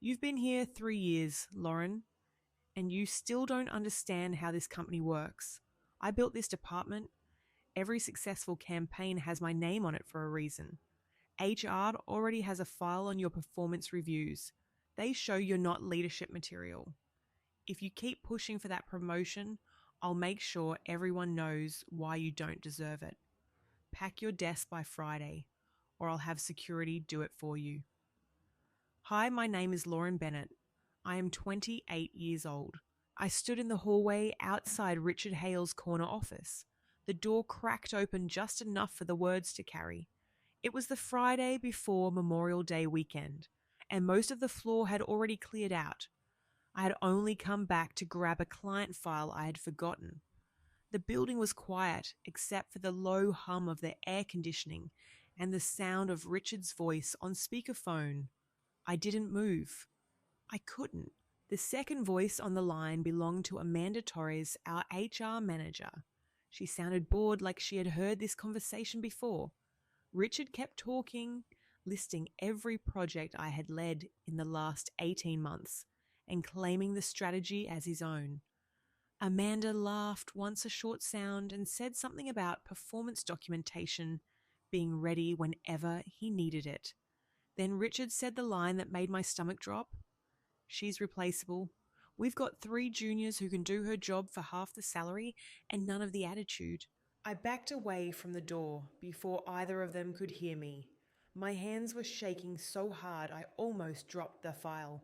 You've been here 3 years, Lauren, and you still don't understand how this company works. I built this department. Every successful campaign has my name on it for a reason. HR already has a file on your performance reviews. They show you're not leadership material. If you keep pushing for that promotion, I'll make sure everyone knows why you don't deserve it. Pack your desk by Friday, or I'll have security do it for you. Hi, my name is Lauren Bennett. I am 28 years old. I stood in the hallway outside Richard Hale's corner office. The door cracked open just enough for the words to carry. It was the Friday before Memorial Day weekend, and most of the floor had already cleared out. I had only come back to grab a client file I had forgotten. The building was quiet except for the low hum of the air conditioning and the sound of Richard's voice on speakerphone. I didn't move. I couldn't. The second voice on the line belonged to Amanda Torres, our HR manager. She sounded bored, like she had heard this conversation before. Richard kept talking, listing every project I had led in the last 18 months and claiming the strategy as his own. Amanda laughed once, a short sound, and said something about performance documentation being ready whenever he needed it. Then Richard said the line that made my stomach drop. She's replaceable. We've got 3 juniors who can do her job for half the salary and none of the attitude. I backed away from the door before either of them could hear me. My hands were shaking so hard I almost dropped the file.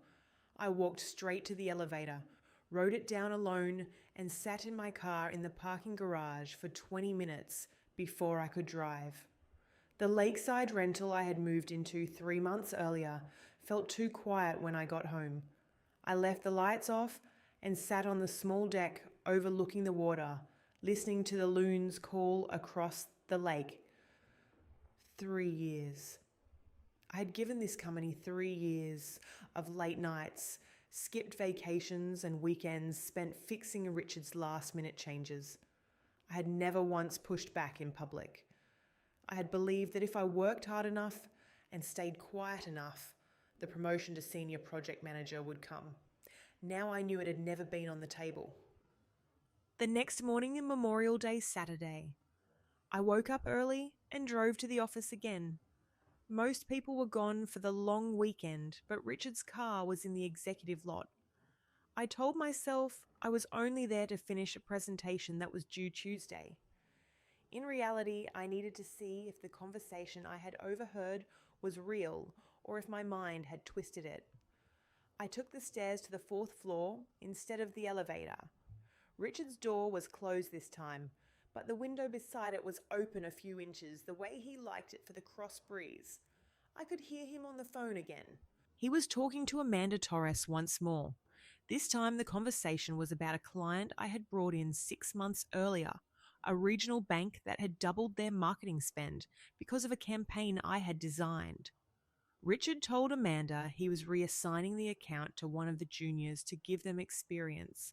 I walked straight to the elevator, wrote it down alone, and sat in my car in the parking garage for 20 minutes before I could drive. The lakeside rental I had moved into 3 months earlier felt too quiet when I got home. I left the lights off and sat on the small deck overlooking the water, listening to the loons call across the lake. 3 years. I had given this company 3 years of late nights, skipped vacations and weekends spent fixing Richard's last-minute changes. I had never once pushed back in public. I had believed that if I worked hard enough and stayed quiet enough, the promotion to senior project manager would come. Now I knew it had never been on the table. The next morning in Memorial Day Saturday, I woke up early and drove to the office again. Most people were gone for the long weekend, but Richard's car was in the executive lot. I told myself I was only there to finish a presentation that was due Tuesday. In reality, I needed to see if the conversation I had overheard was real or if my mind had twisted it. I took the stairs to the 4th floor instead of the elevator. Richard's door was closed this time, but the window beside it was open a few inches, the way he liked it for the cross breeze. I could hear him on the phone again. He was talking to Amanda Torres once more. This time the conversation was about a client I had brought in 6 months earlier, a regional bank that had doubled their marketing spend because of a campaign I had designed. Richard told Amanda he was reassigning the account to one of the juniors to give them experience.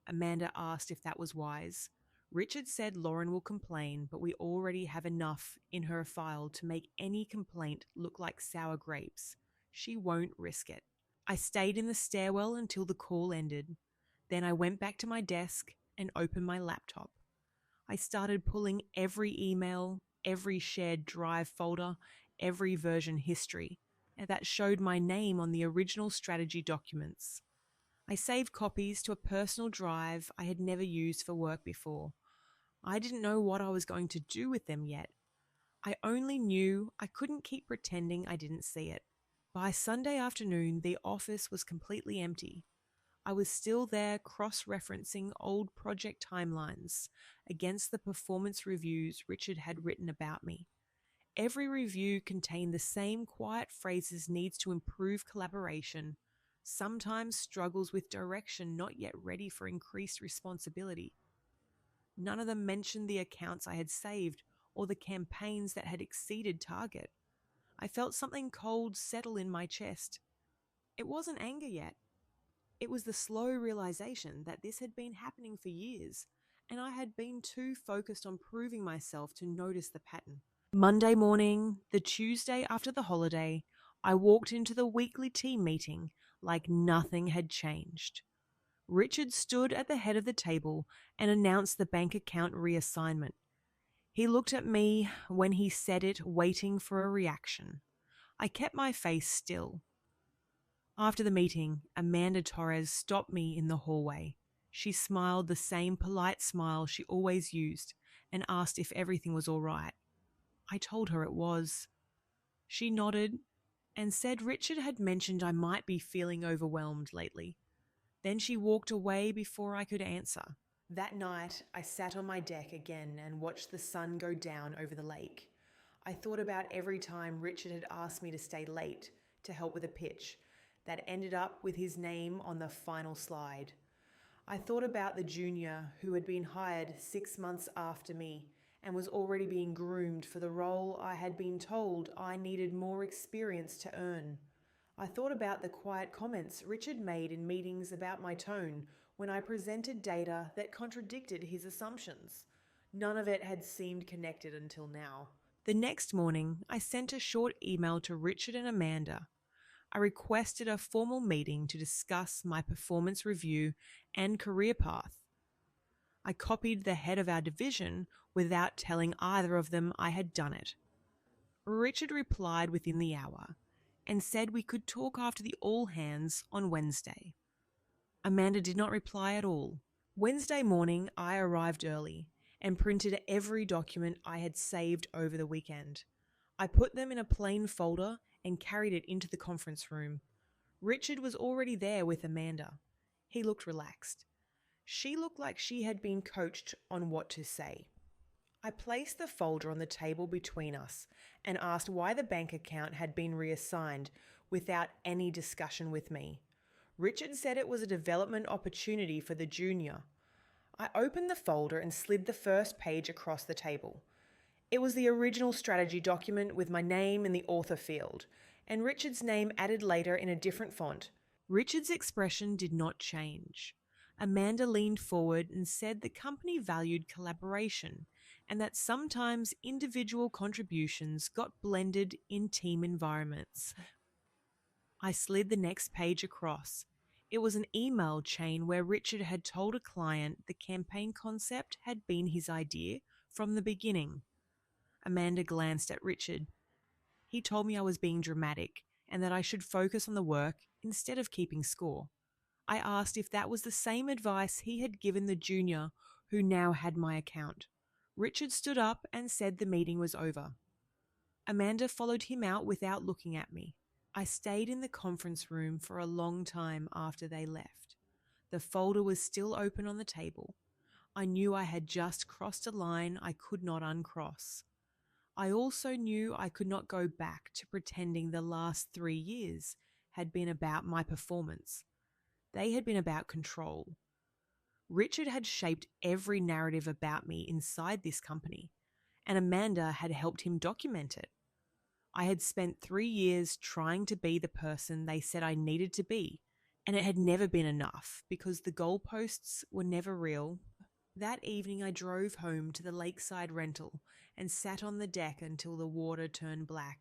Amanda asked if that was wise. Richard said Lauren will complain, but we already have enough in her file to make any complaint look like sour grapes. She won't risk it. I stayed in the stairwell until the call ended. Then I went back to my desk and opened my laptop. I started pulling every email, every shared drive folder, every version history, and that showed my name on the original strategy documents. I saved copies to a personal drive I had never used for work before. I didn't know what I was going to do with them yet. I only knew I couldn't keep pretending I didn't see it. By Sunday afternoon, the office was completely empty. I was still there cross-referencing old project timelines against the performance reviews Richard had written about me. Every review contained the same quiet phrases: needs to improve collaboration, sometimes struggles with direction, not yet ready for increased responsibility. None of them mentioned the accounts I had saved or the campaigns that had exceeded target. I felt something cold settle in my chest. It wasn't anger yet. It was the slow realization that this had been happening for years, and I had been too focused on proving myself to notice the pattern. Monday morning, the Tuesday after the holiday, I walked into the weekly team meeting, like nothing had changed. Richard stood at the head of the table and announced the bank account reassignment. He looked at me when he said it, waiting for a reaction. I kept my face still. After the meeting, Amanda Torres stopped me in the hallway. She smiled the same polite smile she always used and asked if everything was all right. I told her it was. She nodded and said Richard had mentioned I might be feeling overwhelmed lately. Then she walked away before I could answer. That night, I sat on my deck again and watched the sun go down over the lake. I thought about every time Richard had asked me to stay late to help with a pitch that ended up with his name on the final slide. I thought about the junior who had been hired 6 months after me and was already being groomed for the role I had been told I needed more experience to earn. I thought about the quiet comments Richard made in meetings about my tone when I presented data that contradicted his assumptions. None of it had seemed connected until now. The next morning, I sent a short email to Richard and Amanda. I requested a formal meeting to discuss my performance review and career path. I copied the head of our division without telling either of them I had done it. Richard replied within the hour and said we could talk after the all hands on Wednesday. Amanda did not reply at all. Wednesday morning, I arrived early and printed every document I had saved over the weekend. I put them in a plain folder and carried it into the conference room. Richard was already there with Amanda. He looked relaxed. She looked like she had been coached on what to say. I placed the folder on the table between us and asked why the bank account had been reassigned without any discussion with me. Richard said it was a development opportunity for the junior. I opened the folder and slid the first page across the table. It was the original strategy document with my name in the author field, and Richard's name added later in a different font. Richard's expression did not change. Amanda leaned forward and said the company valued collaboration and that sometimes individual contributions got blended in team environments. I slid the next page across. It was an email chain where Richard had told a client the campaign concept had been his idea from the beginning. Amanda glanced at Richard. He told me I was being dramatic and that I should focus on the work instead of keeping score. I asked if that was the same advice he had given the junior who now had my account. Richard stood up and said the meeting was over. Amanda followed him out without looking at me. I stayed in the conference room for a long time after they left. The folder was still open on the table. I knew I had just crossed a line I could not uncross. I also knew I could not go back to pretending the last 3 years had been about my performance. They had been about control. Richard had shaped every narrative about me inside this company, and Amanda had helped him document it. I had spent 3 years trying to be the person they said I needed to be, and it had never been enough because the goalposts were never real. That evening I drove home to the lakeside rental and sat on the deck until the water turned black.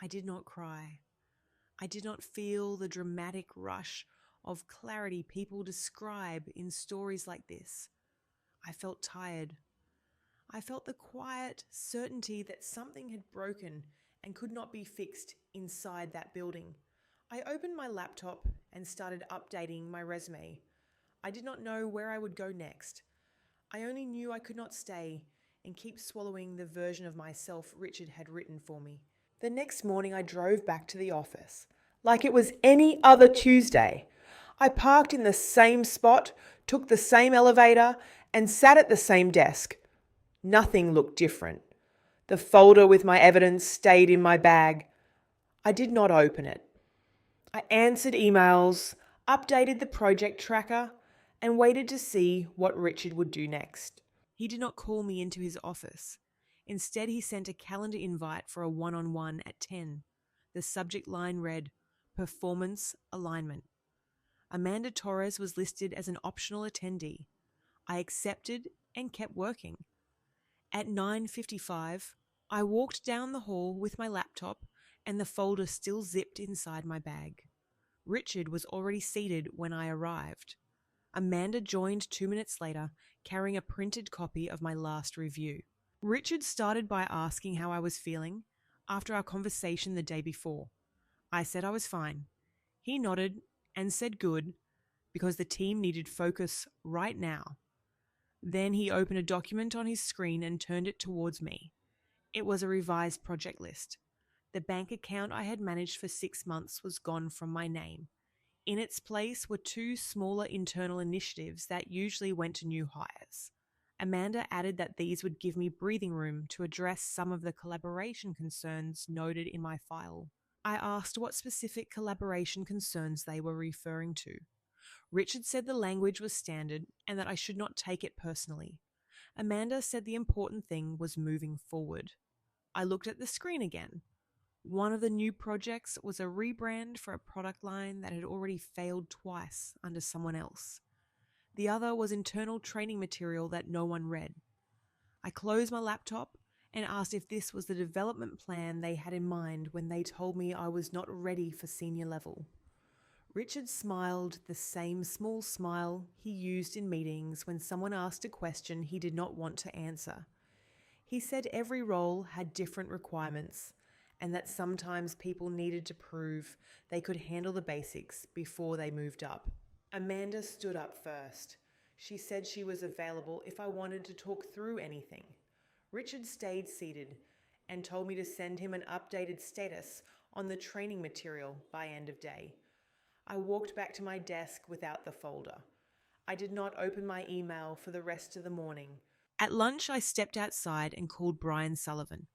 I did not cry. I did not feel the dramatic rush of clarity people describe in stories like this. I felt tired. I felt the quiet certainty that something had broken and could not be fixed inside that building. I opened my laptop and started updating my resume. I did not know where I would go next. I only knew I could not stay and keep swallowing the version of myself Richard had written for me. The next morning I drove back to the office, like it was any other Tuesday. I parked in the same spot, took the same elevator, and sat at the same desk. Nothing looked different. The folder with my evidence stayed in my bag. I did not open it. I answered emails, updated the project tracker, and waited to see what Richard would do next. He did not call me into his office. Instead, he sent a calendar invite for a one-on-one at 10. The subject line read, Performance Alignment. Amanda Torres was listed as an optional attendee. I accepted and kept working. At 9:55, I walked down the hall with my laptop and the folder still zipped inside my bag. Richard was already seated when I arrived. Amanda joined 2 minutes later, carrying a printed copy of my last review. Richard started by asking how I was feeling after our conversation the day before. I said I was fine. He nodded and said good, because the team needed focus right now. Then he opened a document on his screen and turned it towards me. It was a revised project list. The bank account I had managed for 6 months was gone from my name. In its place were 2 smaller internal initiatives that usually went to new hires. Amanda added that these would give me breathing room to address some of the collaboration concerns noted in my file. I asked what specific collaboration concerns they were referring to. Richard said the language was standard and that I should not take it personally. Amanda said the important thing was moving forward. I looked at the screen again. One of the new projects was a rebrand for a product line that had already failed twice under someone else. The other was internal training material that no one read. I closed my laptop and asked if this was the development plan they had in mind when they told me I was not ready for senior level. Richard smiled the same small smile he used in meetings when someone asked a question he did not want to answer. He said every role had different requirements and that sometimes people needed to prove they could handle the basics before they moved up. Amanda stood up first. She said she was available if I wanted to talk through anything. Richard stayed seated and told me to send him an updated status on the training material by end of day. I walked back to my desk without the folder. I did not open my email for the rest of the morning. At lunch, I stepped outside and called Brian Sullivan.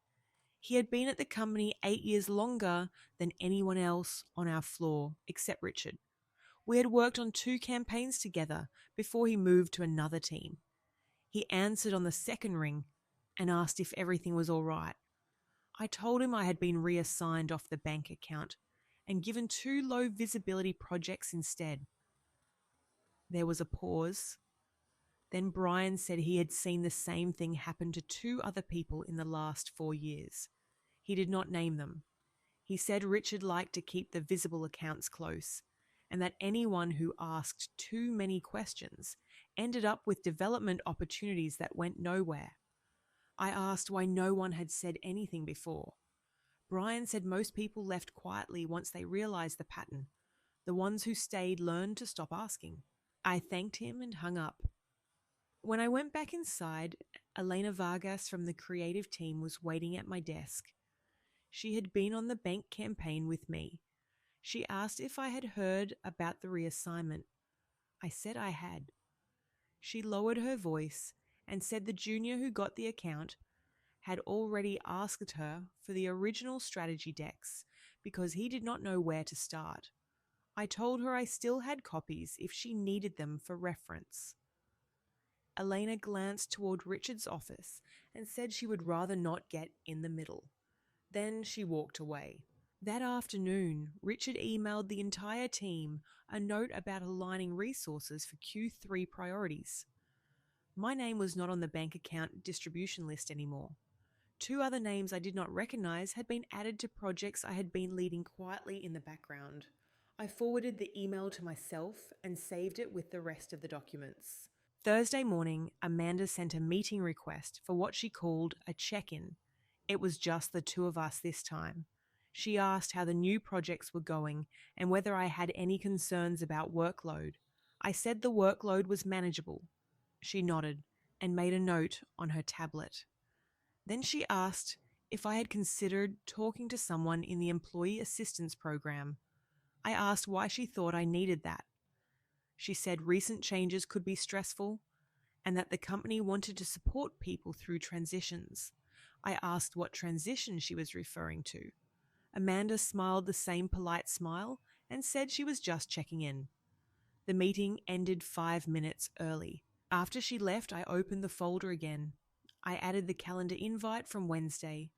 He had been at the company 8 years longer than anyone else on our floor, except Richard. We had worked on 2 campaigns together before he moved to another team. He answered on the second ring and asked if everything was all right. I told him I had been reassigned off the bank account and given 2 low visibility projects instead. There was a pause. Then Brian said he had seen the same thing happen to 2 other people in the last 4 years. He did not name them. He said Richard liked to keep the visible accounts close, and that anyone who asked too many questions ended up with development opportunities that went nowhere. I asked why no one had said anything before. Brian said most people left quietly once they realized the pattern. The ones who stayed learned to stop asking. I thanked him and hung up. When I went back inside, Elena Vargas from the creative team was waiting at my desk. She had been on the bank campaign with me. She asked if I had heard about the reassignment. I said I had. She lowered her voice and said the junior who got the account had already asked her for the original strategy decks because he did not know where to start. I told her I still had copies if she needed them for reference. Elena glanced toward Richard's office and said she would rather not get in the middle. Then she walked away. That afternoon, Richard emailed the entire team a note about aligning resources for Q3 priorities. My name was not on the bank account distribution list anymore. 2 other names I did not recognize had been added to projects I had been leading quietly in the background. I forwarded the email to myself and saved it with the rest of the documents. Thursday morning, Amanda sent a meeting request for what she called a check-in. It was just the 2 of us this time. She asked how the new projects were going and whether I had any concerns about workload. I said the workload was manageable. She nodded and made a note on her tablet. Then she asked if I had considered talking to someone in the employee assistance program. I asked why she thought I needed that. She said recent changes could be stressful and that the company wanted to support people through transitions. I asked what transition she was referring to. Amanda smiled the same polite smile and said she was just checking in. The meeting ended 5 minutes early. After she left, I opened the folder again. I added the calendar invite from Wednesday,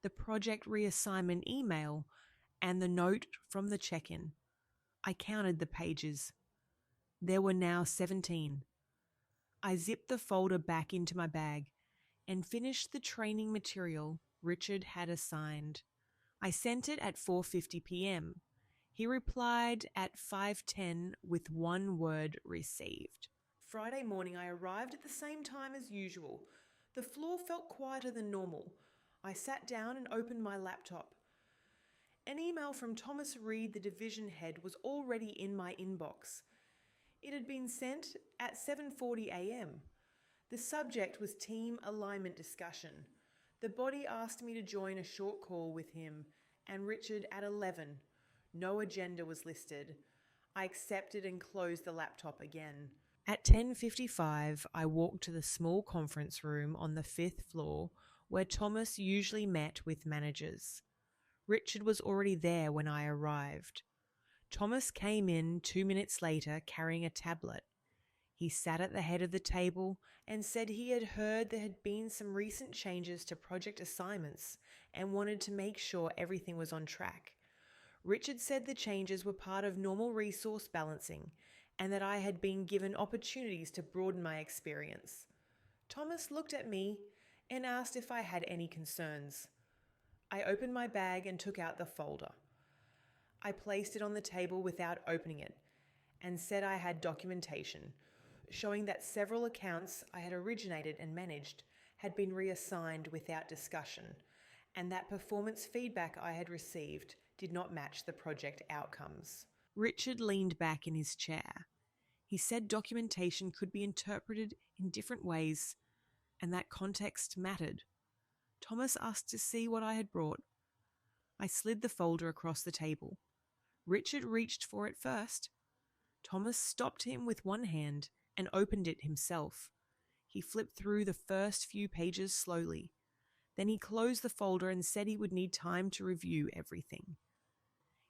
the project reassignment email, and the note from the check-in. I counted the pages. There were now 17. I zipped the folder back into my bag and finished the training material Richard had assigned. I sent it at 4:50 p.m. He replied at 5:10 with one word, received. Friday morning, I arrived at the same time as usual. The floor felt quieter than normal. I sat down and opened my laptop. An email from Thomas Reed, the division head, was already in my inbox. It had been sent at 7:40 a.m. The subject was team alignment discussion. The body asked me to join a short call with him and Richard at 11. No agenda was listed. I accepted and closed the laptop again. At 10:55, I walked to the small conference room on the 5th floor where Thomas usually met with managers. Richard was already there when I arrived. Thomas came in 2 minutes later carrying a tablet. He sat at the head of the table and said he had heard there had been some recent changes to project assignments and wanted to make sure everything was on track. Richard said the changes were part of normal resource balancing and that I had been given opportunities to broaden my experience. Thomas looked at me and asked if I had any concerns. I opened my bag and took out the folder. I placed it on the table without opening it and said I had documentation showing that several accounts I had originated and managed had been reassigned without discussion, and that performance feedback I had received did not match the project outcomes. Richard leaned back in his chair. He said documentation could be interpreted in different ways and that context mattered. Thomas asked to see what I had brought. I slid the folder across the table. Richard reached for it first. Thomas stopped him with one hand and opened it himself. He flipped through the first few pages slowly. Then he closed the folder and said he would need time to review everything.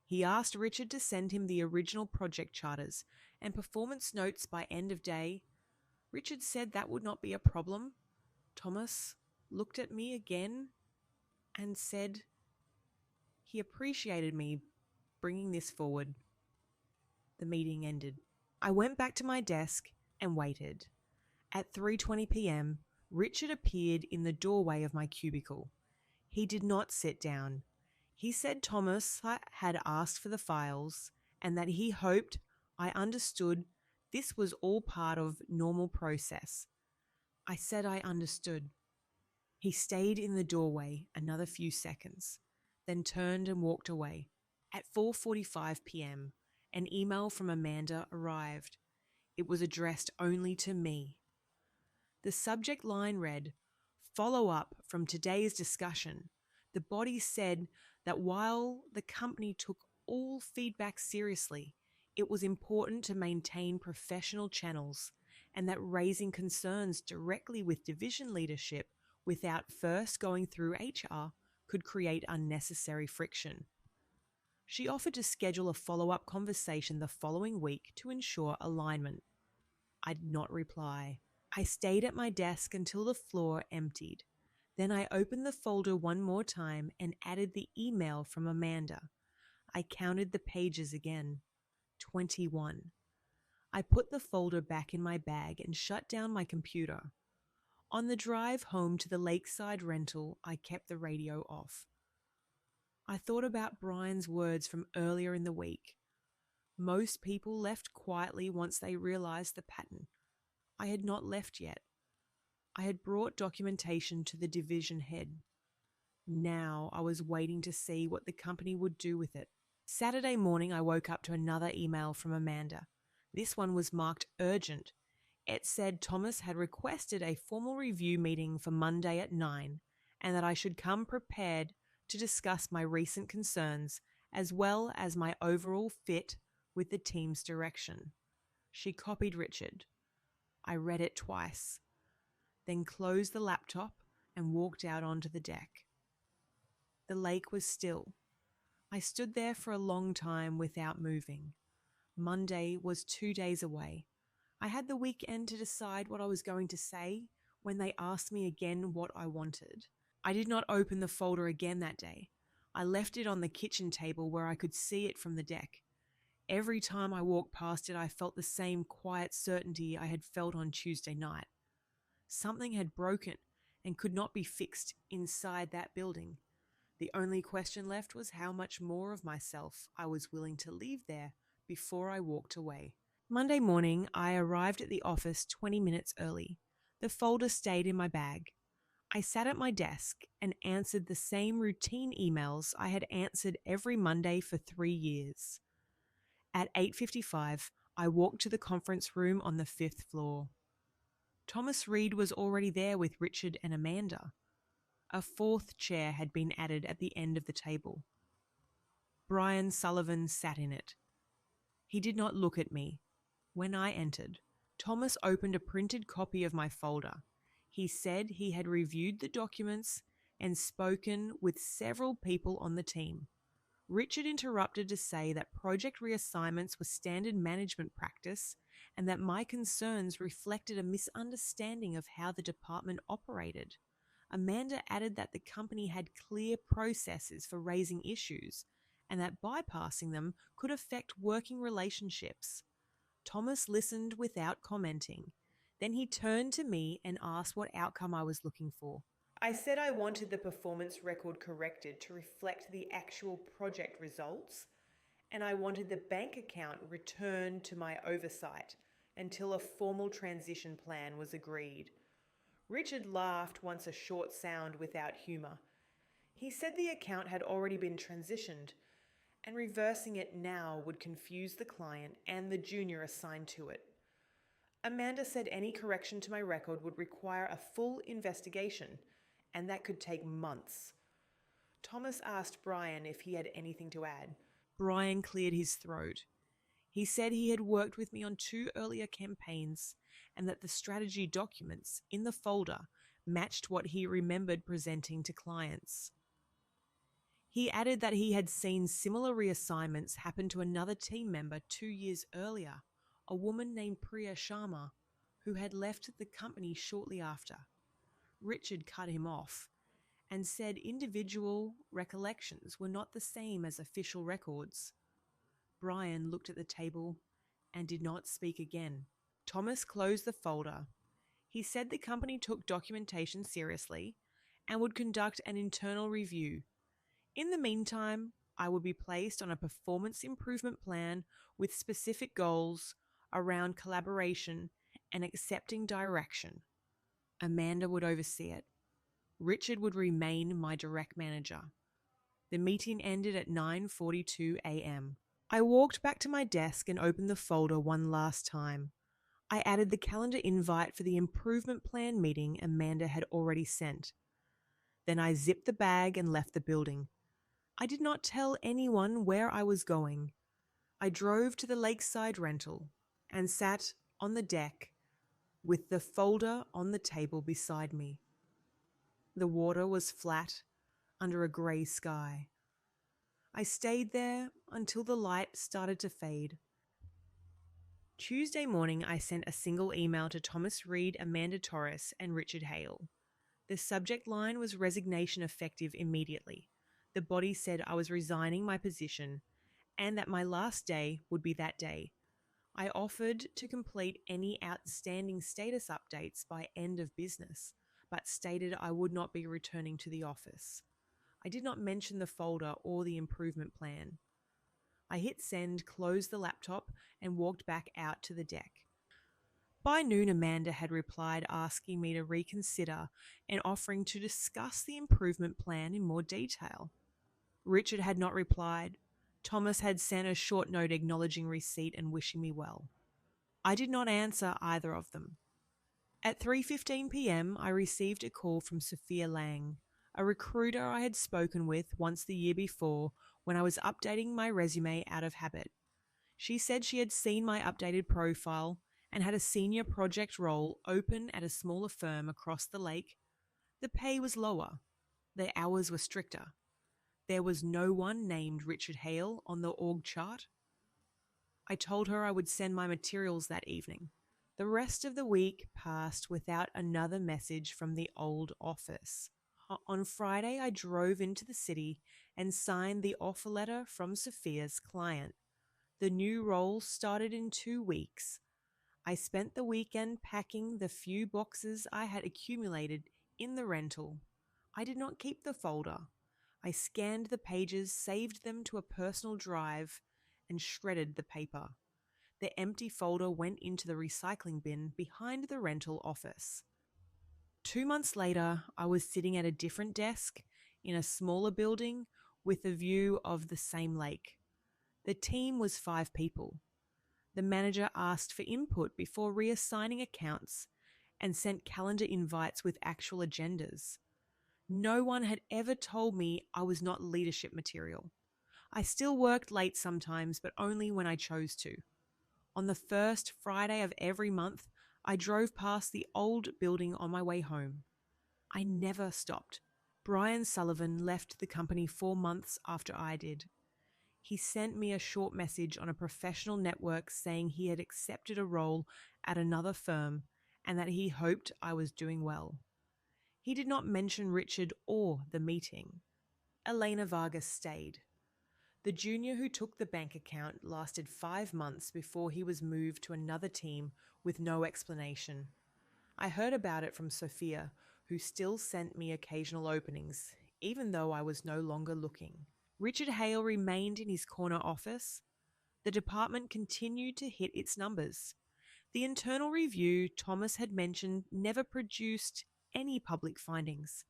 He asked Richard to send him the original project charters and performance notes by end of day. Richard said that would not be a problem. Thomas looked at me again and said he appreciated me bringing this forward. The meeting ended. I went back to my desk and waited. At 3:20 p.m., Richard appeared in the doorway of my cubicle. He did not sit down. He said Thomas had asked for the files and that he hoped I understood this was all part of normal process. I said I understood. He stayed in the doorway another few seconds, then turned and walked away. At 4:45 p.m., an email from Amanda arrived. It was addressed only to me. The subject line read, "Follow up from today's discussion. The body said that while the company took all feedback seriously, it was important to maintain professional channels and that raising concerns directly with division leadership without first going through HR could create unnecessary friction." She offered to schedule a follow-up conversation the following week to ensure alignment. I did not reply. I stayed at my desk until the floor emptied. Then I opened the folder one more time and added the email from Amanda. I counted the pages again. 21. I put the folder back in my bag and shut down my computer. On the drive home to the lakeside rental, I kept the radio off. I thought about Brian's words from earlier in the week. Most people left quietly once they realized the pattern. I had not left yet. I had brought documentation to the division head. Now I was waiting to see what the company would do with it. Saturday morning, I woke up to another email from Amanda. This one was marked urgent. It said Thomas had requested a formal review meeting for Monday at 9 and that I should come prepared to discuss my recent concerns as well as my overall fit with the team's direction. She copied Richard. I read it twice, then closed the laptop and walked out onto the deck. The lake was still. I stood there for a long time without moving. Monday was 2 days away. I had the weekend to decide what I was going to say when they asked me again what I wanted. I did not open the folder again that day. I left it on the kitchen table where I could see it from the deck. Every time I walked past it, I felt the same quiet certainty I had felt on Tuesday night. Something had broken and could not be fixed inside that building. The only question left was how much more of myself I was willing to leave there before I walked away. Monday morning, I arrived at the office 20 minutes early. The folder stayed in my bag. I sat at my desk and answered the same routine emails I had answered every Monday for 3 years. At 8:55, I walked to the conference room on the 5th floor. Thomas Reed was already there with Richard and Amanda. A fourth chair had been added at the end of the table. Brian Sullivan sat in it. He did not look at me. When I entered, Thomas opened a printed copy of my folder. He said he had reviewed the documents and spoken with several people on the team. Richard interrupted to say that project reassignments were standard management practice and that my concerns reflected a misunderstanding of how the department operated. Amanda added that the company had clear processes for raising issues and that bypassing them could affect working relationships. Thomas listened without commenting. Then he turned to me and asked what outcome I was looking for. I said I wanted the performance record corrected to reflect the actual project results, and I wanted the bank account returned to my oversight until a formal transition plan was agreed. Richard laughed once a short sound without humour. He said the account had already been transitioned, and reversing it now would confuse the client and the junior assigned to it. Amanda said any correction to my record would require a full investigation, and that could take months. Thomas asked Brian if he had anything to add. Brian cleared his throat. He said he had worked with me on 2 earlier campaigns and that the strategy documents in the folder matched what he remembered presenting to clients. He added that he had seen similar reassignments happen to another team member 2 years earlier, a woman named Priya Sharma, who had left the company shortly after. Richard cut him off and said individual recollections were not the same as official records. Brian looked at the table and did not speak again. Thomas closed the folder. He said the company took documentation seriously and would conduct an internal review. In the meantime, I would be placed on a performance improvement plan with specific goals around collaboration and accepting direction. Amanda would oversee it. Richard would remain my direct manager. The meeting ended at 9:42 a.m. I walked back to my desk and opened the folder one last time. I added the calendar invite for the improvement plan meeting Amanda had already sent. Then I zipped the bag and left the building. I did not tell anyone where I was going. I drove to the lakeside rental and sat on the deck with the folder on the table beside me. The water was flat under a grey sky. I stayed there until the light started to fade. Tuesday morning, I sent a single email to Thomas Reed, Amanda Torres, and Richard Hale. The subject line was resignation effective immediately. The body said I was resigning my position and that my last day would be that day. I offered to complete any outstanding status updates by end of business, but stated I would not be returning to the office. I did not mention the folder or the improvement plan. I hit send, closed the laptop, and walked back out to the deck. By noon, Amanda had replied asking me to reconsider and offering to discuss the improvement plan in more detail. Richard had not replied. Thomas had sent a short note acknowledging receipt and wishing me well. I did not answer either of them. At 3:15 p.m, I received a call from Sophia Lang, a recruiter I had spoken with once the year before when I was updating my resume out of habit. She said she had seen my updated profile and had a senior project role open at a smaller firm across the lake. The pay was lower. The hours were stricter. There was no one named Richard Hale on the org chart. I told her I would send my materials that evening. The rest of the week passed without another message from the old office. On Friday, I drove into the city and signed the offer letter from Sophia's client. The new role started in 2 weeks. I spent the weekend packing the few boxes I had accumulated in the rental. I did not keep the folder. I scanned the pages, saved them to a personal drive, and shredded the paper. The empty folder went into the recycling bin behind the rental office. 2 months later, I was sitting at a different desk in a smaller building with a view of the same lake. The team was 5 people. The manager asked for input before reassigning accounts and sent calendar invites with actual agendas. No one had ever told me I was not leadership material. I still worked late sometimes, but only when I chose to. On the first Friday of every month, I drove past the old building on my way home. I never stopped. Brian Sullivan left the company 4 months after I did. He sent me a short message on a professional network saying he had accepted a role at another firm and that he hoped I was doing well. He did not mention Richard or the meeting. Elena Vargas stayed. The junior who took the bank account lasted 5 months before he was moved to another team with no explanation. I heard about it from Sophia, who still sent me occasional openings, even though I was no longer looking. Richard Hale remained in his corner office. The department continued to hit its numbers. The internal review Thomas had mentioned never produced any public findings.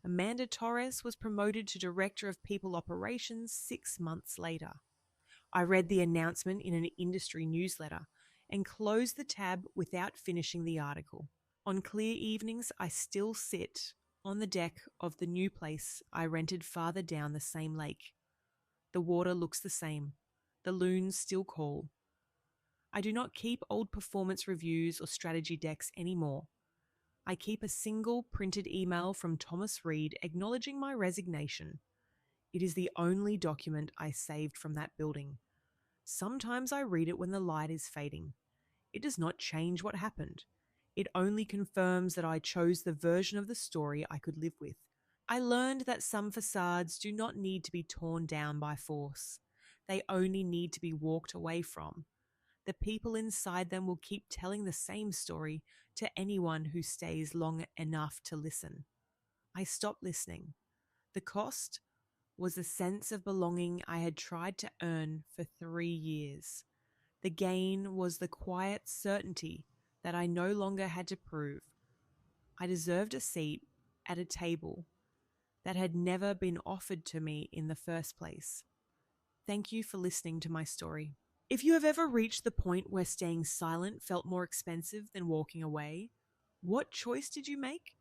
Amanda Torres was promoted to Director of People Operations 6 months later. I read the announcement in an industry newsletter and closed the tab without finishing the article. On clear evenings, I still sit on the deck of the new place I rented farther down the same lake. The water looks the same. The loons still call. I do not keep old performance reviews or strategy decks anymore. I keep a single printed email from Thomas Reed acknowledging my resignation. It is the only document I saved from that building. Sometimes I read it when the light is fading. It does not change what happened. It only confirms that I chose the version of the story I could live with. I learned that some facades do not need to be torn down by force. They only need to be walked away from. The people inside them will keep telling the same story to anyone who stays long enough to listen. I stopped listening. The cost was the sense of belonging I had tried to earn for 3 years. The gain was the quiet certainty that I no longer had to prove. I deserved a seat at a table that had never been offered to me in the first place. Thank you for listening to my story. If you have ever reached the point where staying silent felt more expensive than walking away, what choice did you make?